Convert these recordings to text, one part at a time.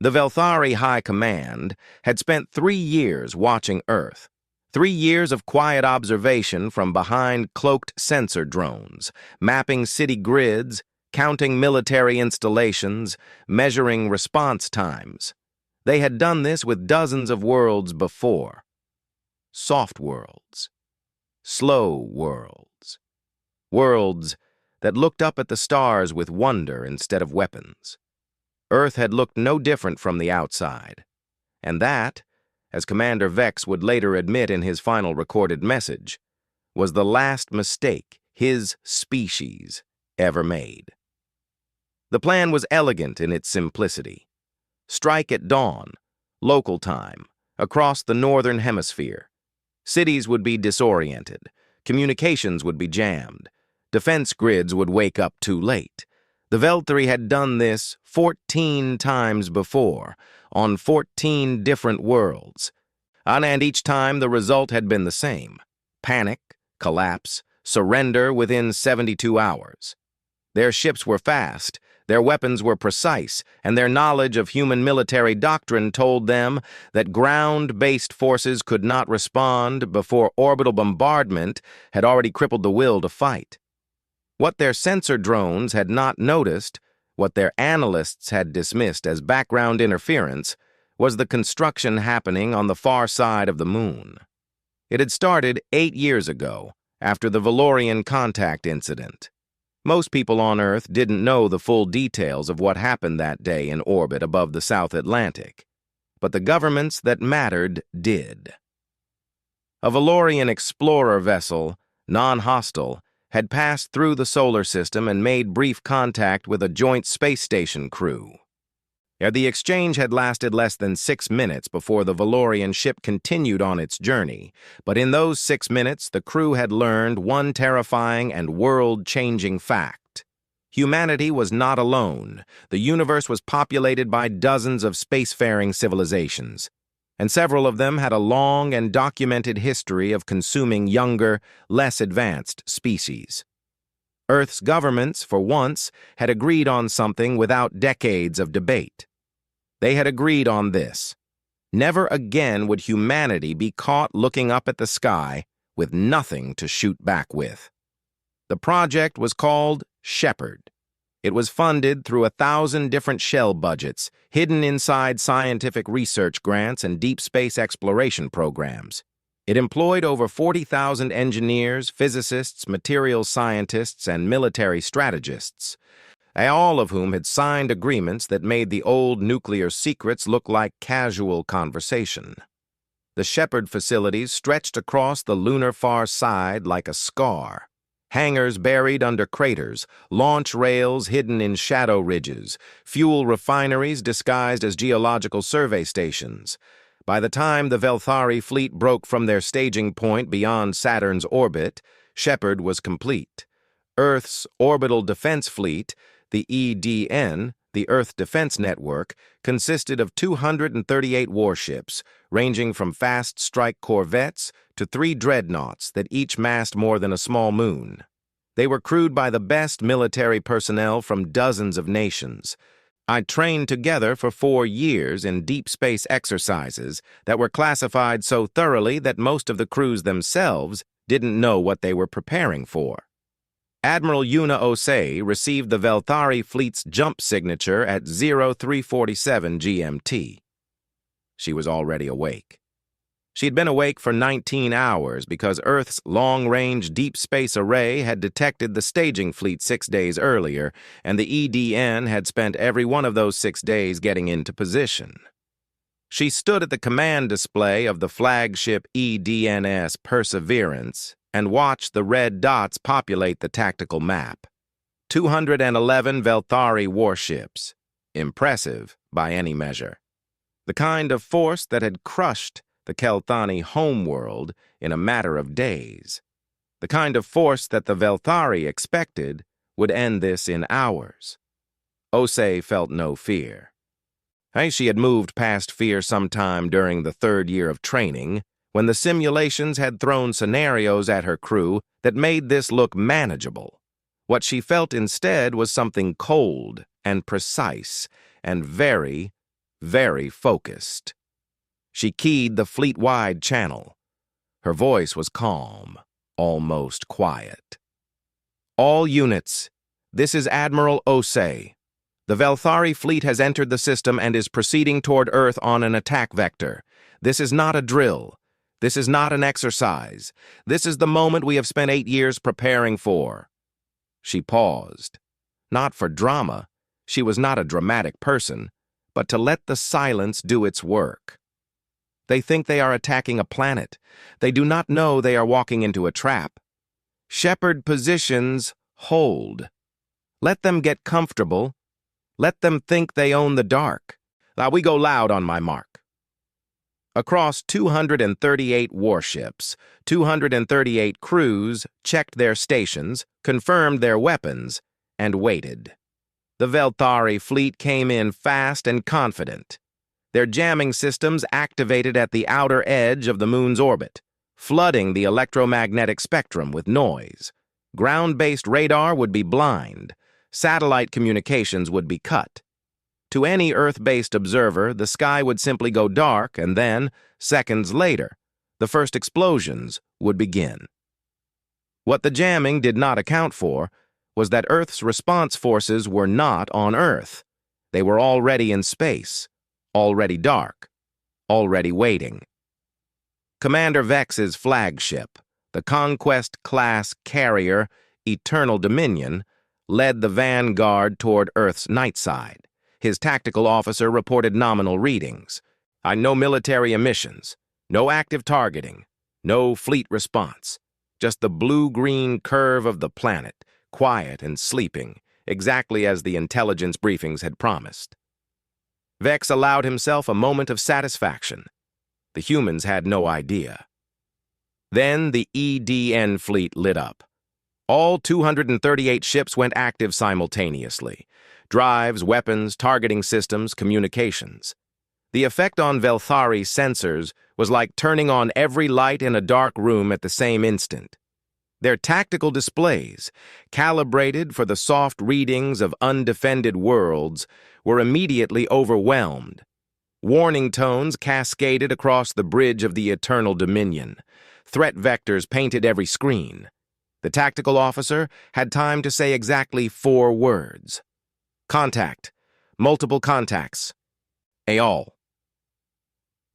The Velthari High Command had spent 3 years watching Earth. 3 years of quiet observation from behind cloaked sensor drones, mapping city grids, counting military installations, measuring response times. They had done this with dozens of worlds before. Soft worlds. Slow worlds. Worlds that looked up at the stars with wonder instead of weapons. Earth had looked no different from the outside. And that, as Commander Vex would later admit in his final recorded message, was the last mistake his species ever made. The plan was elegant in its simplicity. Strike at dawn, local time, across the northern hemisphere. Cities would be disoriented, communications would be jammed, defense grids would wake up too late. The Velthari had done this 14 times before, on 14 different worlds. And each time the result had been the same: panic, collapse, surrender within 72 hours. Their ships were fast, their weapons were precise, and their knowledge of human military doctrine told them that ground-based forces could not respond before orbital bombardment had already crippled the will to fight. What their sensor drones had not noticed, what their analysts had dismissed as background interference, was the construction happening on the far side of the moon. It had started 8 years ago, after the Valorian contact incident. Most people on Earth didn't know the full details of what happened that day in orbit above the South Atlantic, but the governments that mattered did. A Valorian explorer vessel, non-hostile, had passed through the solar system and made brief contact with a joint space station crew. The exchange had lasted less than 6 minutes before the Valorian ship continued on its journey, but in those 6 minutes the crew had learned one terrifying and world-changing fact. Humanity was not alone. The universe was populated by dozens of spacefaring civilizations, and several of them had a long and documented history of consuming younger, less advanced species. Earth's governments, for once, had agreed on something without decades of debate. They had agreed on this: never again would humanity be caught looking up at the sky with nothing to shoot back with. The project was called Shepherd. It was funded through 1,000 different shell budgets, hidden inside scientific research grants and deep space exploration programs. It employed over 40,000 engineers, physicists, materials scientists, and military strategists, all of whom had signed agreements that made the old nuclear secrets look like casual conversation. The Shepherd facilities stretched across the lunar far side like a scar. Hangars buried under craters, launch rails hidden in shadow ridges, fuel refineries disguised as geological survey stations. By the time the Velthari fleet broke from their staging point beyond Saturn's orbit, Shepherd was complete. Earth's orbital defense fleet, the EDN, the Earth Defense Network, consisted of 238 warships, ranging from fast strike corvettes to 3 dreadnoughts that each massed more than a small moon. They were crewed by the best military personnel from dozens of nations. I trained together for 4 years in deep space exercises that were classified so thoroughly that most of the crews themselves didn't know what they were preparing for. Admiral Yuna Osei received the Velthari fleet's jump signature at 0347 GMT. She was already awake. She'd been awake for 19 hours because Earth's long-range deep space array had detected the staging fleet 6 days earlier, and the EDN had spent every one of those 6 days getting into position. She stood at the command display of the flagship EDNS Perseverance and watched the red dots populate the tactical map. 211 Velthari warships. Impressive by any measure. The kind of force that had crushed the Kelthani homeworld in a matter of days. The kind of force that the Velthari expected would end this in hours. Osei felt no fear. She had moved past fear sometime during the 3rd year of training, when the simulations had thrown scenarios at her crew that made this look manageable. What she felt instead was something cold and precise and very, very focused. She keyed the fleet-wide channel. Her voice was calm, almost quiet. "All units, this is Admiral Osei. The Velthari fleet has entered the system and is proceeding toward Earth on an attack vector. This is not a drill. This is not an exercise. This is the moment we have spent 8 years preparing for." She paused. Not for drama. She was not a dramatic person, but to let the silence do its work. They think they are attacking a planet. They do not know they are walking into a trap. Shepherd positions hold. Let them get comfortable. Let them think they own the dark. Now we go loud on my mark. Across 238 warships, 238 crews checked their stations, confirmed their weapons, and waited. The Velthari fleet came in fast and confident. Their jamming systems activated at the outer edge of the moon's orbit, flooding the electromagnetic spectrum with noise. Ground-based radar would be blind. Satellite communications would be cut. To any Earth-based observer, the sky would simply go dark, and then, seconds later, the first explosions would begin. What the jamming did not account for was that Earth's response forces were not on Earth. They were already in space, already dark, already waiting. Commander Vex's flagship, the Conquest-class carrier Eternal Dominion, led the vanguard toward Earth's night side. His tactical officer reported nominal readings. No military emissions, no active targeting, no fleet response. Just the blue-green curve of the planet, quiet and sleeping, exactly as the intelligence briefings had promised. Vex allowed himself a moment of satisfaction. The humans had no idea. Then the EDN fleet lit up. All 238 ships went active simultaneously. Drives, weapons, targeting systems, communications. The effect on Velthari sensors was like turning on every light in a dark room at the same instant. Their tactical displays, calibrated for the soft readings of undefended worlds, were immediately overwhelmed. Warning tones cascaded across the bridge of the Eternal Dominion. Threat vectors painted every screen. The tactical officer had time to say exactly 4 words. Contact. Multiple contacts. AOL.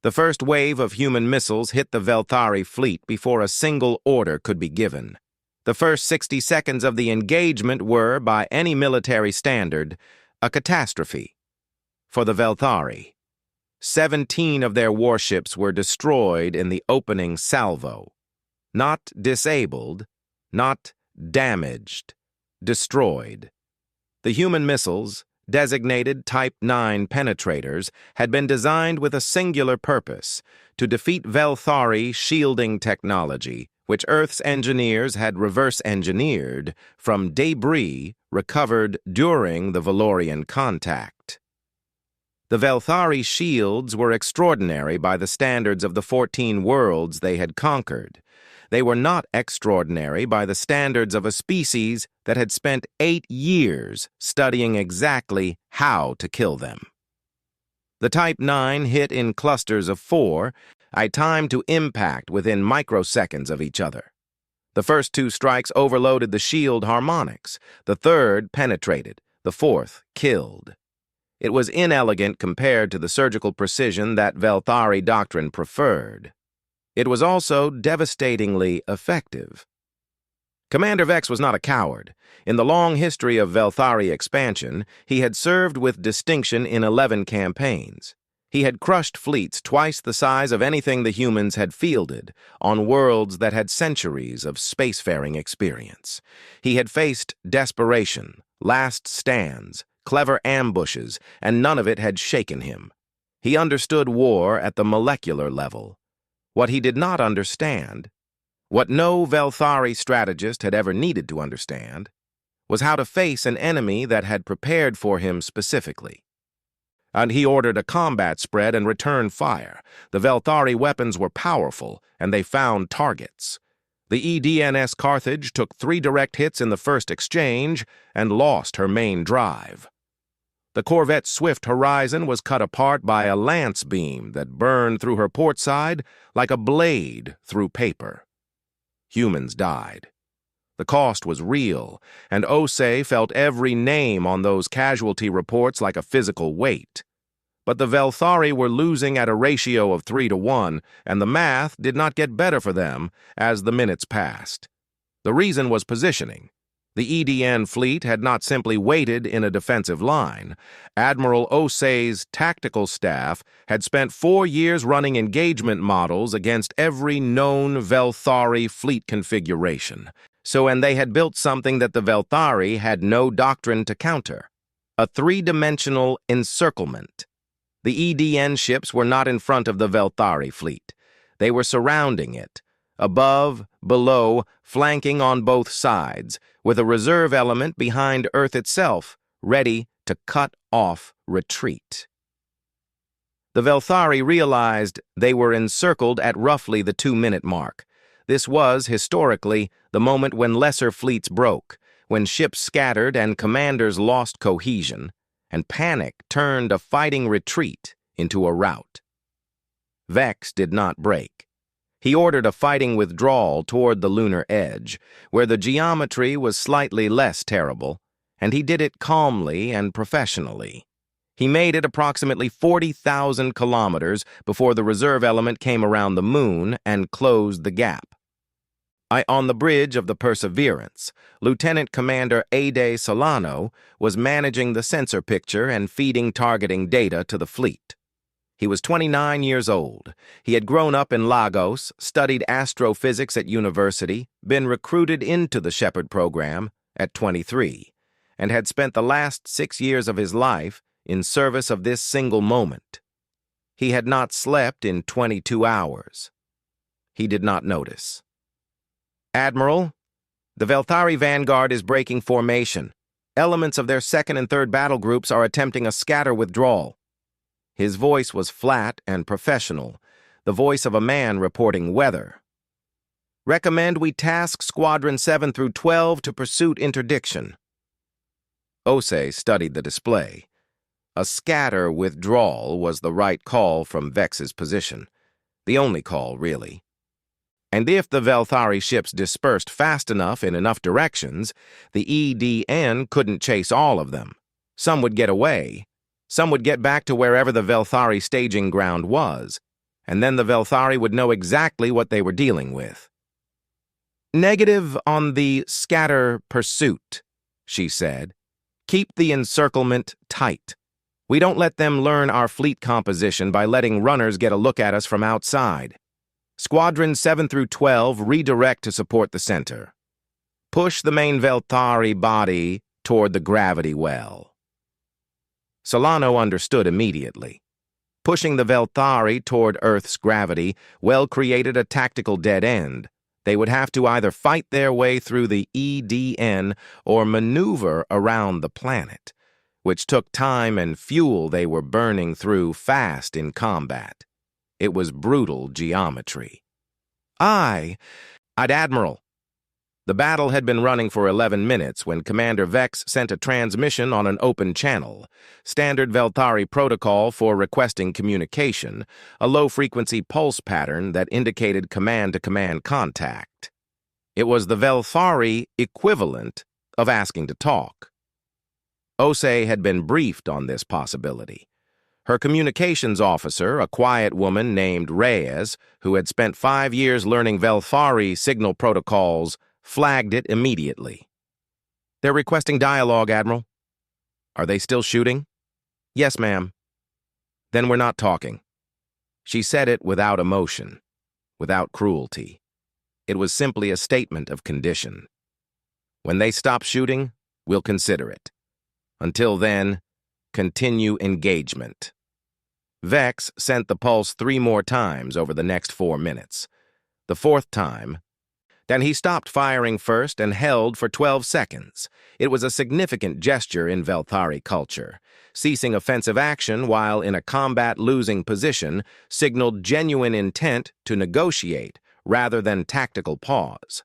The first wave of human missiles hit the Velthari fleet before a single order could be given. The first 60 seconds of the engagement were, by any military standard, a catastrophe. For the Velthari, 17 of their warships were destroyed in the opening salvo. Not disabled, not damaged, destroyed. The human missiles, designated Type 9 penetrators, had been designed with a singular purpose: to defeat Velthari shielding technology, which Earth's engineers had reverse-engineered from debris recovered during the Valorian contact. The Velthari shields were extraordinary by the standards of the 14 worlds they had conquered. They were not extraordinary by the standards of a species that had spent 8 years studying exactly how to kill them. The Type 9 hit in clusters of 4, a time to impact within microseconds of each other. The first 2 strikes overloaded the shield harmonics, the third penetrated, the fourth killed. It was inelegant compared to the surgical precision that Velthari doctrine preferred. It was also devastatingly effective. Commander Vex was not a coward. In the long history of Velthari expansion, he had served with distinction in 11 campaigns. He had crushed fleets twice the size of anything the humans had fielded on worlds that had centuries of spacefaring experience. He had faced desperation, last stands, clever ambushes, and none of it had shaken him. He understood war at the molecular level. What he did not understand, what no Velthari strategist had ever needed to understand, was how to face an enemy that had prepared for him specifically. And he ordered a combat spread and return fire. The Velthari weapons were powerful, and they found targets. The EDNS Carthage took 3 direct hits in the first exchange and lost her main drive. The corvette's swift horizon was cut apart by a lance beam that burned through her port side like a blade through paper. Humans died. The cost was real, and Osei felt every name on those casualty reports like a physical weight. But the Velthari were losing at a ratio of 3-1, and the math did not get better for them as the minutes passed. The reason was positioning. The EDN fleet had not simply waited in a defensive line. Admiral Osei's tactical staff had spent 4 years running engagement models against every known Velthari fleet configuration. And they had built something that the Velthari had no doctrine to counter: a 3-dimensional encirclement. The EDN ships were not in front of the Velthari fleet. They were surrounding it, above, below, flanking on both sides, with a reserve element behind Earth itself, ready to cut off retreat. The Velthari realized they were encircled at roughly the 2-minute mark. This was, historically, the moment when lesser fleets broke, when ships scattered and commanders lost cohesion, and panic turned a fighting retreat into a rout. Vex did not break. He ordered a fighting withdrawal toward the lunar edge, where the geometry was slightly less terrible, and he did it calmly and professionally. He made it approximately 40,000 kilometers before the reserve element came around the moon and closed the gap. On the bridge of the Perseverance, Lieutenant Commander Ade Solano was managing the sensor picture and feeding targeting data to the fleet. He was 29 years old. He had grown up in Lagos, studied astrophysics at university, been recruited into the Shepherd program at 23, and had spent the last 6 years of his life in service of this single moment. He had not slept in 22 hours. He did not notice. "Admiral, the Velthari vanguard is breaking formation. Elements of their 2nd and 3rd battle groups are attempting a scatter withdrawal." His voice was flat and professional, the voice of a man reporting weather. "Recommend we task Squadron 7 through 12 to pursuit interdiction." Osei studied the display. A scatter withdrawal was the right call from Vex's position. The only call, really. And if the Velthari ships dispersed fast enough in enough directions, the EDN couldn't chase all of them. Some would get away. Some would get back to wherever the Velthari staging ground was, and then the Velthari would know exactly what they were dealing with. "Negative on the scatter pursuit," she said. "Keep the encirclement tight. We don't let them learn our fleet composition by letting runners get a look at us from outside. Squadrons 7 through 12 redirect to support the center. Push the main Velthari body toward the gravity well." Solano understood immediately. Pushing the Velthari toward Earth's gravity well created a tactical dead end. They would have to either fight their way through the EDN or maneuver around the planet, which took time and fuel they were burning through fast in combat. It was brutal geometry. I'd Admiral." The battle had been running for 11 minutes when Commander Vex sent a transmission on an open channel, standard Velthari protocol for requesting communication, a low-frequency pulse pattern that indicated command-to-command contact. It was the Velthari equivalent of asking to talk. Osei had been briefed on this possibility. Her communications officer, a quiet woman named Reyes, who had spent 5 years learning Velthari signal protocols, flagged it immediately. "They're requesting dialogue, Admiral." "Are they still shooting?" "Yes, ma'am." "Then we're not talking." She said it without emotion, without cruelty. It was simply a statement of condition. When they stop shooting, we'll consider it. Until then, continue engagement. Vex sent the pulse 3 more times over the next 4 minutes. The 4th time, then he stopped firing first and held for 12 seconds. It was a significant gesture in Velthari culture. Ceasing offensive action while in a combat-losing position signaled genuine intent to negotiate rather than tactical pause.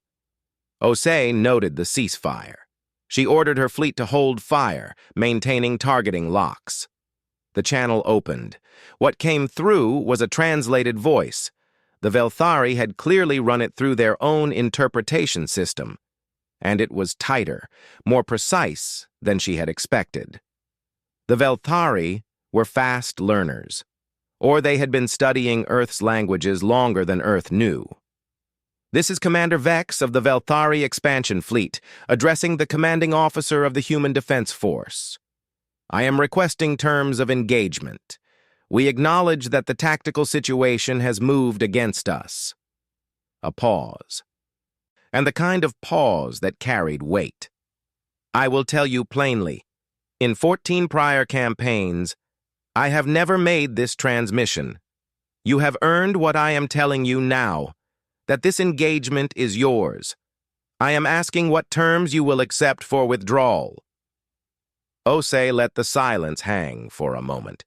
Osei noted the ceasefire. She ordered her fleet to hold fire, maintaining targeting locks. The channel opened. What came through was a translated voice. The Velthari had clearly run it through their own interpretation system, and it was tighter, more precise than she had expected. The Velthari were fast learners, or they had been studying Earth's languages longer than Earth knew. This is Commander Vex of the Velthari Expansion Fleet, addressing the commanding officer of the Human Defense Force. I am requesting terms of engagement. We acknowledge that the tactical situation has moved against us. A pause. And the kind of pause that carried weight. I will tell you plainly, in 14 prior campaigns, I have never made this transmission. You have earned what I am telling you now, that this engagement is yours. I am asking what terms you will accept for withdrawal. Osei let the silence hang for a moment.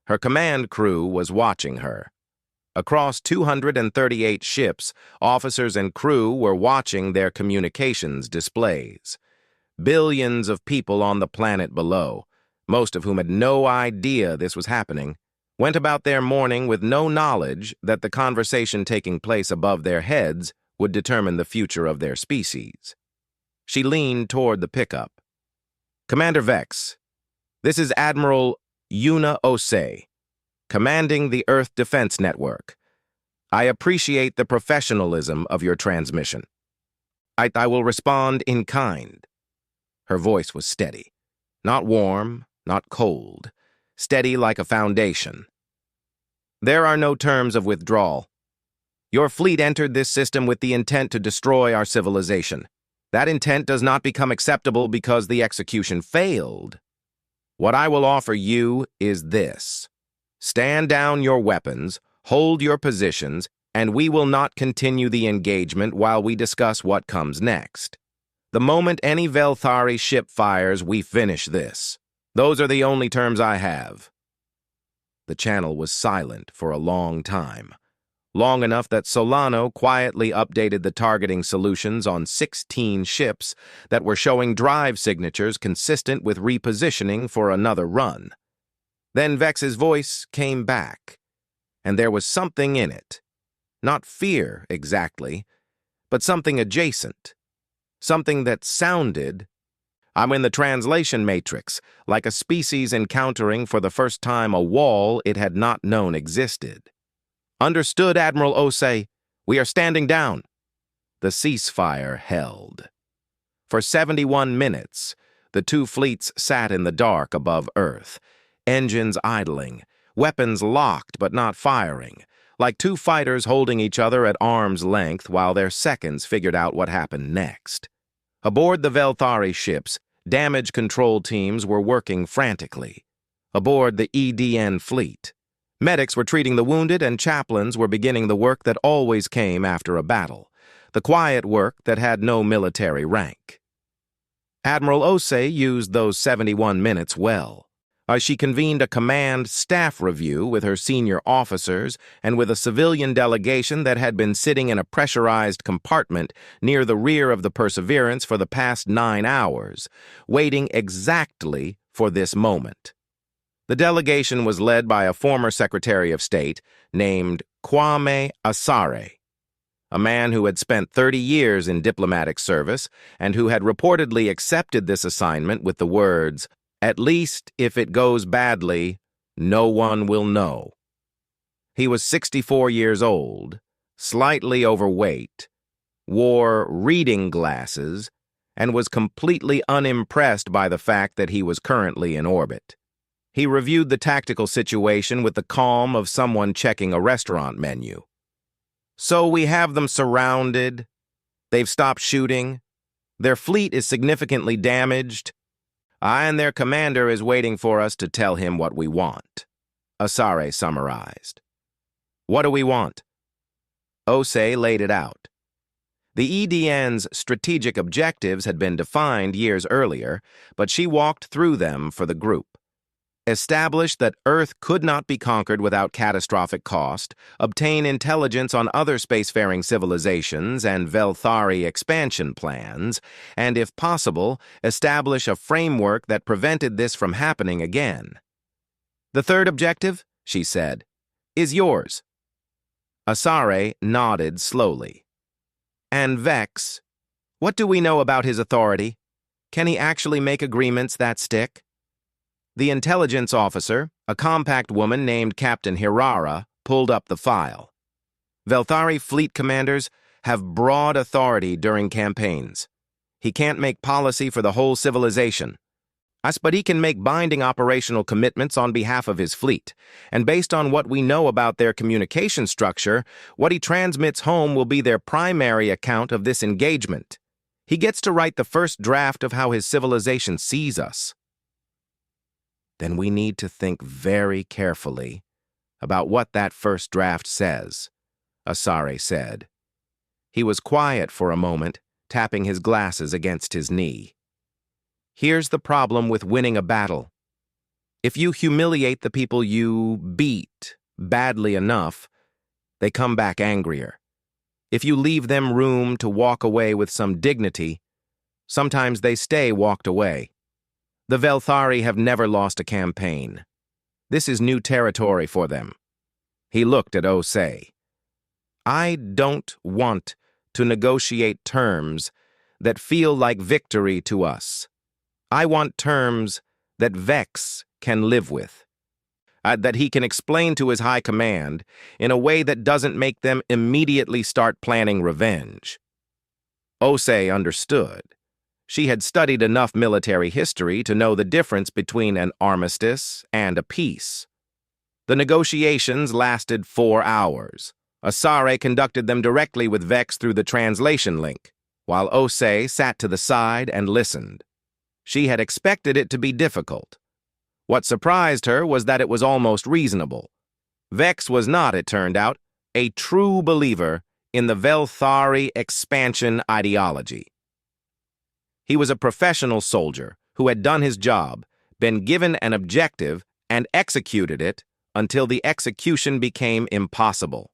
Her command crew was watching her. Across 238 ships, officers and crew were watching their communications displays. Billions of people on the planet below, most of whom had no idea this was happening, went about their morning with no knowledge that the conversation taking place above their heads would determine the future of their species. She leaned toward the pickup. Commander Vex, this is Admiral Yuna Osei, commanding the Earth Defense Network. I appreciate the professionalism of your transmission. I will respond in kind. Her voice was steady, not warm, not cold, steady like a foundation. There are no terms of withdrawal. Your fleet entered this system with the intent to destroy our civilization. That intent does not become acceptable because the execution failed. What I will offer you is this. Stand down your weapons, hold your positions, and we will not continue the engagement while we discuss what comes next. The moment any Velthari ship fires, we finish this. Those are the only terms I have. The channel was silent for a long time. Long enough that Solano quietly updated the targeting solutions on 16 ships that were showing drive signatures consistent with repositioning for another run. Then Vex's voice came back, and there was something in it. Not fear, exactly, but something adjacent. Something that sounded... I'm in the translation matrix, like a species encountering for the first time a wall it had not known existed. Understood, Admiral Osei. We are standing down. The ceasefire held. For 71 minutes, the two fleets sat in the dark above Earth, engines idling, weapons locked but not firing, like two fighters holding each other at arm's length while their seconds figured out what happened next. Aboard the Velthari ships, damage control teams were working frantically. Aboard the EDN fleet, medics were treating the wounded and chaplains were beginning the work that always came after a battle, the quiet work that had no military rank. Admiral Osei used those 71 minutes well. She convened a command staff review with her senior officers and with a civilian delegation that had been sitting in a pressurized compartment near the rear of the Perseverance for the past 9 hours, waiting exactly for this moment. The delegation was led by a former Secretary of State named Kwame Asare, a man who had spent 30 years in diplomatic service and who had reportedly accepted this assignment with the words, "At least, if it goes badly, no one will know." He was 64 years old, slightly overweight, wore reading glasses, and was completely unimpressed by the fact that he was currently in orbit. He reviewed the tactical situation with the calm of someone checking a restaurant menu. "So we have them surrounded. They've stopped shooting. Their fleet is significantly damaged. And their commander is waiting for us to tell him what we want," Asare summarized. "What do we want?" Osei laid it out. The EDN's strategic objectives had been defined years earlier, but she walked through them for the group. Establish that Earth could not be conquered without catastrophic cost, obtain intelligence on other spacefaring civilizations and Velthari expansion plans, and if possible, establish a framework that prevented this from happening again. The third objective, she said, is yours. Asare nodded slowly. And Vex, what do we know about his authority? Can he actually make agreements that stick? The intelligence officer, a compact woman named Captain Hirara, pulled up the file. Velthari fleet commanders have broad authority during campaigns. He can't make policy for the whole civilization. But he can make binding operational commitments on behalf of his fleet, and based on what we know about their communication structure, what he transmits home will be their primary account of this engagement. He gets to write the first draft of how his civilization sees us. Then we need to think very carefully about what that first draft says, Asare said. He was quiet for a moment, tapping his glasses against his knee. Here's the problem with winning a battle. If you humiliate the people you beat badly enough, they come back angrier. If you leave them room to walk away with some dignity, sometimes they stay walked away. The Velthari have never lost a campaign. This is new territory for them. He looked at Osei. I don't want to negotiate terms that feel like victory to us. I want terms that Vex can live with, that he can explain to his high command in a way that doesn't make them immediately start planning revenge. Osei understood. She had studied enough military history to know the difference between an armistice and a peace. The negotiations lasted 4 hours. Asare conducted them directly with Vex through the translation link, while Osei sat to the side and listened. She had expected it to be difficult. What surprised her was that it was almost reasonable. Vex was not, it turned out, a true believer in the Velthari expansion ideology. He was a professional soldier who had done his job, been given an objective, and executed it until the execution became impossible.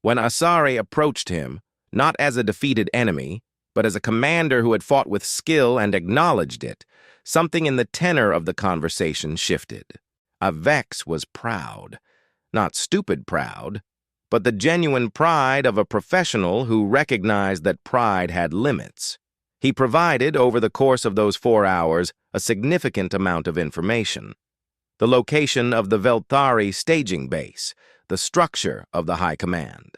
When Asare approached him, not as a defeated enemy, but as a commander who had fought with skill and acknowledged it, something in the tenor of the conversation shifted. Vex was proud. Not stupid proud, but the genuine pride of a professional who recognized that pride had limits. He provided, over the course of those 4 hours, a significant amount of information. The location of the Velthari staging base, the structure of the High Command,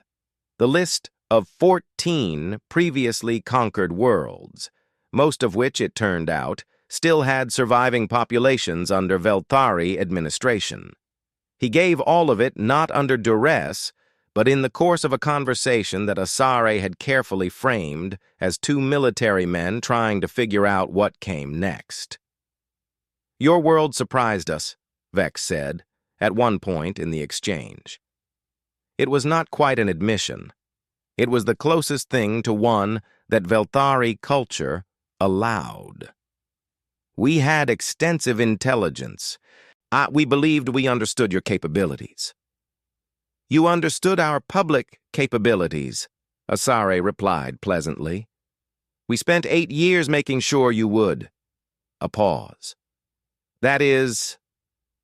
the list of 14 previously conquered worlds, most of which, it turned out, still had surviving populations under Velthari administration. He gave all of it not under duress, but in the course of a conversation that Asare had carefully framed as two military men trying to figure out what came next. Your world surprised us, Vex said, at one point in the exchange. It was not quite an admission. It was the closest thing to one that Velthari culture allowed. We had extensive intelligence. We believed we understood your capabilities. You understood our public capabilities, Asare replied pleasantly. We spent 8 years making sure you would. A pause. That is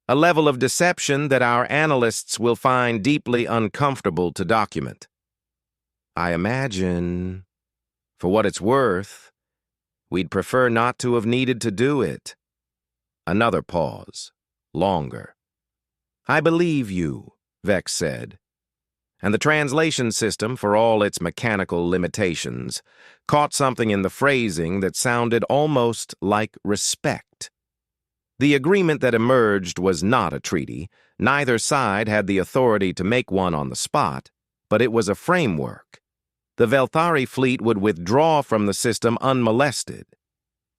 a level of deception that our analysts will find deeply uncomfortable to document. I imagine, for what it's worth, we'd prefer not to have needed to do it. Another pause, longer. I believe you, Vex said, and the translation system, for all its mechanical limitations, caught something in the phrasing that sounded almost like respect. The agreement that emerged was not a treaty. Neither side had the authority to make one on the spot, but it was a framework. The Velthari fleet would withdraw from the system unmolested.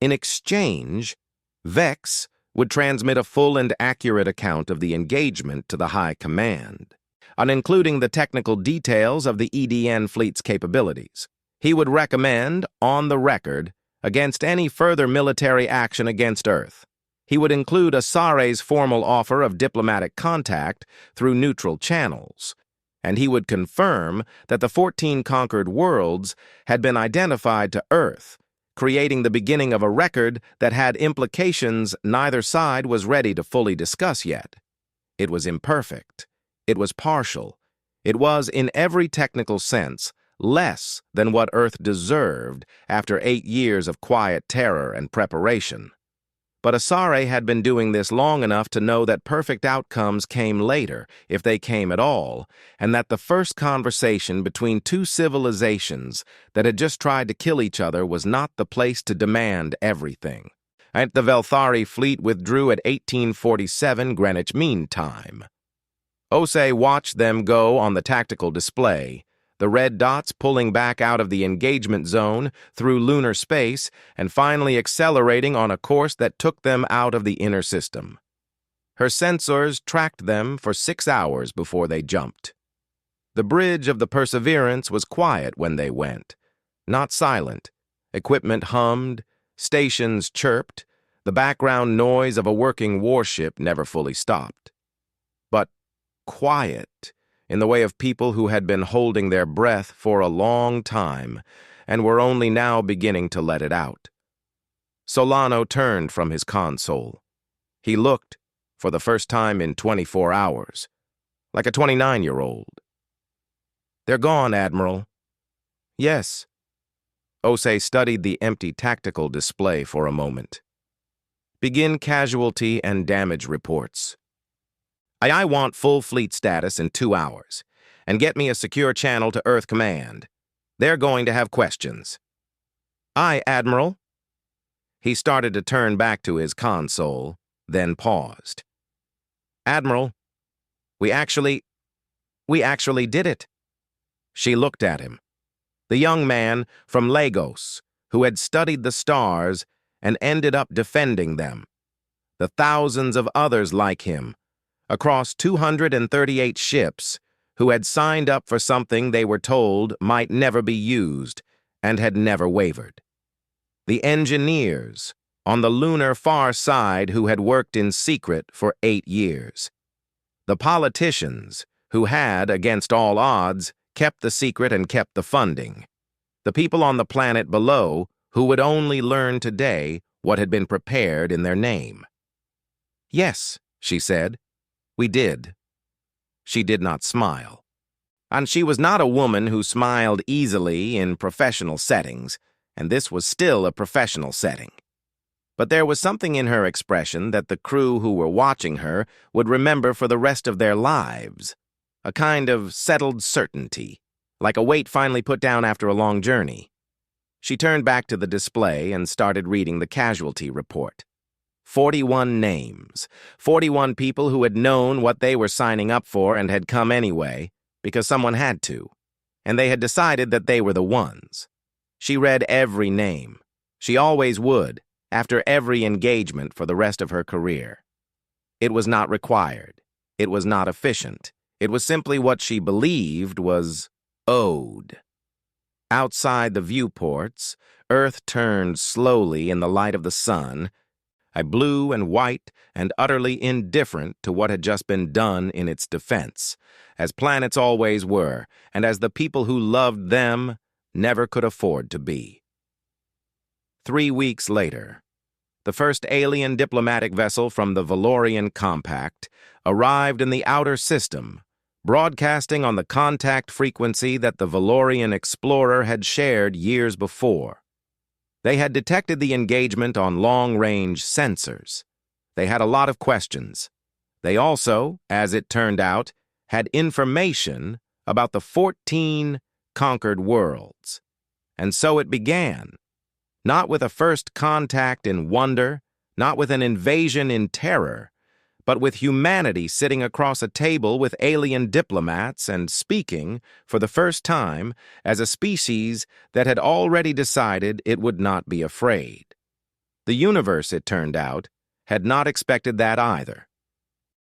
In exchange, Vex would transmit a full and accurate account of the engagement to the High Command, including the technical details of the EDN fleet's capabilities. He would recommend, on the record, against any further military action against Earth. He would include Asare's formal offer of diplomatic contact through neutral channels, and he would confirm that the 14 conquered worlds had been identified to Earth, creating the beginning of a record that had implications neither side was ready to fully discuss yet. It was imperfect. It was partial. It was, in every technical sense, less than what Earth deserved after 8 years of quiet terror and preparation. But Asare had been doing this long enough to know that perfect outcomes came later, if they came at all, and that the first conversation between two civilizations that had just tried to kill each other was not the place to demand everything. The Velthari fleet withdrew at 1847 Greenwich Mean Time. Osei watched them go on the tactical display, the red dots pulling back out of the engagement zone through lunar space and finally accelerating on a course that took them out of the inner system. Her sensors tracked them for 6 hours before they jumped. The bridge of the Perseverance was quiet when they went, not silent. Equipment hummed, stations chirped, the background noise of a working warship never fully stopped. But quiet, in the way of people who had been holding their breath for a long time and were only now beginning to let it out. Solano turned from his console. He looked, for the first time in 24 hours, like a 29-year-old. "They're gone, Admiral." "Yes." Osei studied the empty tactical display for a moment. "Begin casualty and damage reports." I want full fleet status in 2 hours, and get me a secure channel to Earth Command. They're going to have questions. "Aye, Admiral." He started to turn back to his console, then paused. "Admiral, we actually did it." She looked at him. The young man from Lagos, who had studied the stars and ended up defending them. The thousands of others like him, across 238 ships, who had signed up for something they were told might never be used and had never wavered. The engineers on the lunar far side who had worked in secret for 8 years. The politicians who had, against all odds, kept the secret and kept the funding. The people on the planet below who would only learn today what had been prepared in their name. "Yes," she said. "We did." She did not smile. And she was not a woman who smiled easily in professional settings, and this was still a professional setting. But there was something in her expression that the crew who were watching her would remember for the rest of their lives. A kind of settled certainty, like a weight finally put down after a long journey. She turned back to the display and started reading the casualty report. 41 names, 41 people who had known what they were signing up for and had come anyway, because someone had to, and they had decided that they were the ones. She read every name. She always would, after every engagement for the rest of her career. It was not required. It was not efficient. It was simply what she believed was owed. Outside the viewports, Earth turned slowly in the light of the sun, blue and white and utterly indifferent to what had just been done in its defense, as planets always were, and as the people who loved them never could afford to be. 3 weeks later, the first alien diplomatic vessel from the Valorian Compact arrived in the outer system, broadcasting on the contact frequency that the Valorian explorer had shared years before. They had detected the engagement on long-range sensors. They had a lot of questions. They also, as it turned out, had information about the 14 conquered worlds. And so it began. Not with a first contact in wonder, not with an invasion in terror, but with humanity sitting across a table with alien diplomats and speaking, for the first time, as a species that had already decided it would not be afraid. The universe, it turned out, had not expected that either.